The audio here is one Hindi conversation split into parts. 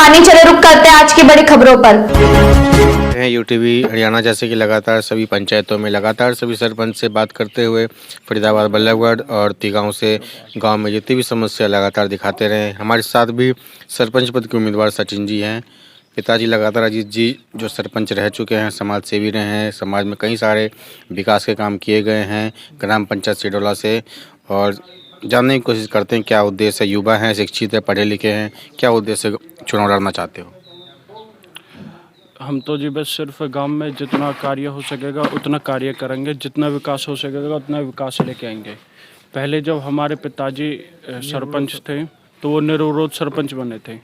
कहानी। चले रुक करते हैं आज की बड़ी खबरों पर। यूटीवी हरियाणा जैसे कि लगातार सभी पंचायतों में लगातार सभी सरपंच से बात करते हुए फरीदाबाद, बल्लभगढ़ और तिगांव से गांव में जितनी भी समस्या लगातार दिखाते रहे। हमारे साथ भी सरपंच पद के उम्मीदवार सचिन जी हैं। पिताजी लगातार अजीत जी जो सरपंच रह चुके हैं, समाज सेवी रहे हैं, समाज में कई सारे विकास के काम किए गए हैं ग्राम पंचायत सिडोला से। और जानने की कोशिश करते हैं क्या उद्देश्य है। युवा हैं, शिक्षित है, पढ़े लिखे हैं, क्या उद्देश्य से चुनाव लड़ना चाहते हो? हम तो जी बस सिर्फ गांव में जितना कार्य हो सकेगा उतना कार्य करेंगे, जितना विकास हो सकेगा उतना विकास लेके आएंगे। पहले जब हमारे पिताजी सरपंच थे तो वो निर्विरोध सरपंच बने थे।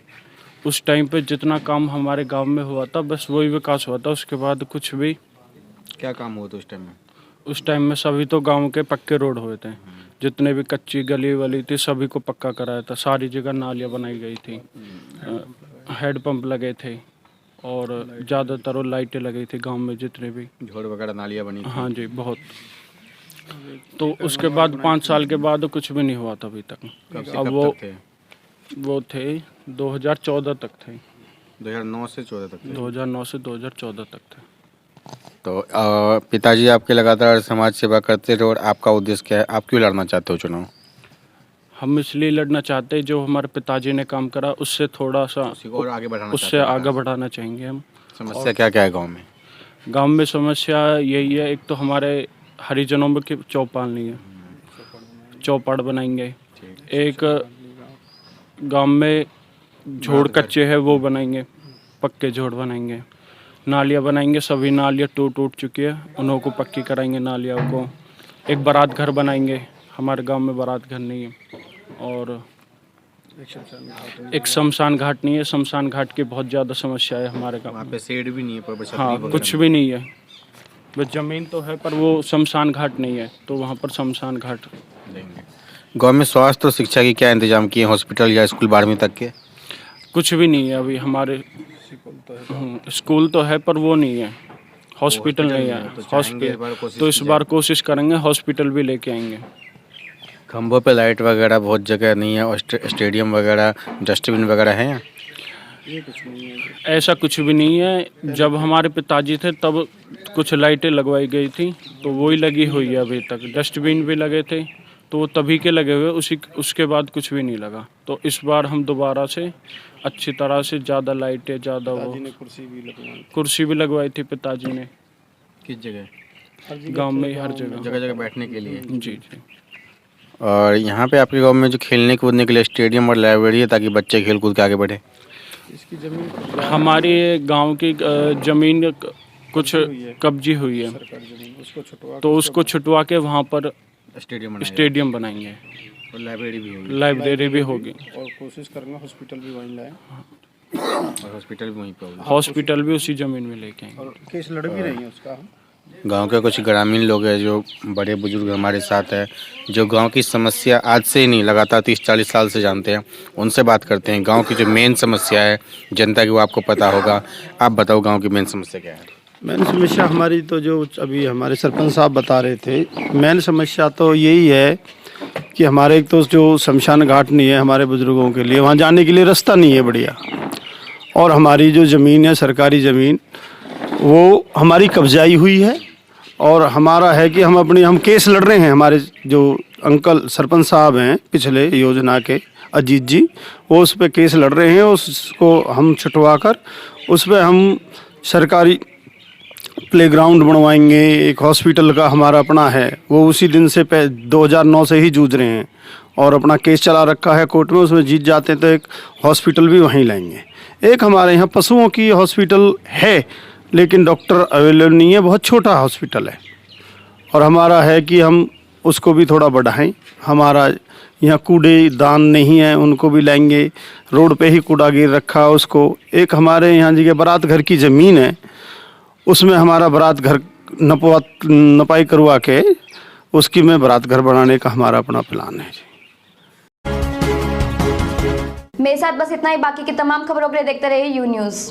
उस टाइम पे जितना काम हमारे गांव में हुआ था बस वही विकास हुआ था, उसके बाद कुछ भी। क्या काम हुआ था उस टाइम में? उस टाइम में सभी तो गांव के पक्के रोड हुए थे, जितने भी कच्ची गली वली थी सभी को पक्का कराया था। सारी जगह नालियाँ बनाई गई थी, हैंडपम्प लगे थे और ज़्यादातर वो लाइटें लगी थी गांव में जितने भी झोड़ वगैरह नालियाँ बनी थी। हाँ जी, बहुत। तो उसके बाद 5 साल के बाद कुछ भी नहीं हुआ था अभी तक। अब वो थे 2014 तक थे। 2009 से 14 तक थे। 2009 से 2014 तक थे। तो पिताजी आपके लगातार समाज सेवा करते रहे और आपका उद्देश्य क्या है? आप क्यों लड़ना चाहते हो चुनाव? हम इसलिए लड़ना चाहते हैं जो हमारे पिताजी ने काम करा उससे थोड़ा सा और आगे बढ़ाना उससे आगे बढ़ाना चाहेंगे हम। समस्या क्या क्या है गांव में? गांव में समस्या यही है, एक तो हमारे हरिजनों में की चौपाल नहीं है, चौपाड़ बनाएंगे। एक गांव में झोड़ कच्चे है वो बनाएंगे, पक्के झोड़ बनाएंगे। नालियाँ बनाएंगे, सभी नालियाँ टूट चुकी है, उन्हों को पक्की कराएंगे नालियों को। एक बारात घर बनाएंगे, हमारे गांव में बारात घर नहीं है। और एक शमशान घाट नहीं है, शमशान घाट की बहुत ज़्यादा समस्या है हमारे गांव में। शेड भी नहीं है पर हाँ, कुछ भी नहीं है, बस ज़मीन तो है पर वो शमशान घाट नहीं है, तो वहाँ पर शमशान घाट देंगे। गाँव में स्वास्थ्य और शिक्षा की क्या इंतजाम किए? हॉस्पिटल या स्कूल 12वीं तक के? कुछ भी नहीं है अभी हमारे। स्कूल तो है पर वो नहीं है, हॉस्पिटल नहीं है। हॉस्पिटल तो इस बार कोशिश करेंगे, हॉस्पिटल भी लेके आएंगे। खंभों पे लाइट वगैरह बहुत जगह नहीं है और स्टेडियम वगैरह, डस्टबिन वगैरह हैं? ऐसा कुछ भी नहीं है। जब हमारे पिताजी थे तब कुछ लाइटें लगवाई गई थी तो वही लगी हुई है अभी तक। डस्टबिन भी लगे थे तो वो तभी के लगे हुए, उसके बाद कुछ भी नहीं लगा। तो इस बार हम दोबारा से अच्छी तरह से ज़्यादा लाइटें, ज़्यादा वो कुर्सी भी लगवाई थी पिताजी ने। किस जगह? गांव में हर जगह जगह बैठने के लिए। जी। और यहाँ पे आपके गांव में जो खेलने कूदने के लिए स्टेडियम और लाइब्रेरी है ताकि बच्चे खेल कूद के आगे बढ़े? हमारी गांव की जमीन कुछ कब्जी हुई है, तो उसको छुटवा के वहाँ पर स्टेडियम बनाएंगे और लाइब्रेरी भी होगी और कोशिश करेंगे हॉस्पिटल भी वहीं लाएं। और हॉस्पिटल भी वहीं पे होगा। हॉस्पिटल भी उसी ज़मीन में लेके आएंगे। और केस लड़ भी रही है उसका। गांव के कुछ ग्रामीण लोग हैं जो बड़े बुजुर्ग हमारे साथ हैं, जो गांव की समस्या आज से ही नहीं लगातार 30-40 साल से जानते हैं। उनसे बात करते हैं। गांव की जो मेन समस्या है जनता की वो आपको पता होगा। आप बताओ गांव की मेन समस्या क्या है? मेन समस्या हमारी तो जो अभी हमारे सरपंच साहब बता रहे थे, मेन समस्या तो यही है कि हमारे एक तो जो शमशान घाट नहीं है हमारे बुजुर्गों के लिए, वहाँ जाने के लिए रास्ता नहीं है बढ़िया। और हमारी जो ज़मीन है सरकारी ज़मीन वो हमारी कब्जाई हुई है। और हमारा है कि हम केस लड़ रहे हैं। हमारे जो अंकल सरपंच साहब हैं पिछले योजना के, अजीत जी, वो उस पर केस लड़ रहे हैं। उसको हम छुटवा कर उस पर हम सरकारी प्लेग्राउंड बनवाएंगे। एक हॉस्पिटल का हमारा अपना है, वो उसी दिन से 2009 से ही जूझ रहे हैं और अपना केस चला रखा है कोर्ट में। उसमें जीत जाते हैं तो एक हॉस्पिटल भी वहीं लाएंगे। एक हमारे यहाँ पशुओं की हॉस्पिटल है लेकिन डॉक्टर अवेलेबल नहीं है, बहुत छोटा हॉस्पिटल है। और हमारा है कि हम उसको भी थोड़ा बढ़ाएं। हमारा यहाँ कूड़ेदान नहीं है, उनको भी लाएंगे। रोड पे ही कूड़ा गिर रखा है उसको। एक हमारे यहाँ जगह बारात घर की ज़मीन है, उसमें हमारा बारात घर नपाई करवा के उसकी में बारात घर बनाने का हमारा अपना प्लान है। मेरे साथ बस इतना ही। बाकी की तमाम खबरों के लिए देखते रहिए यू न्यूज़।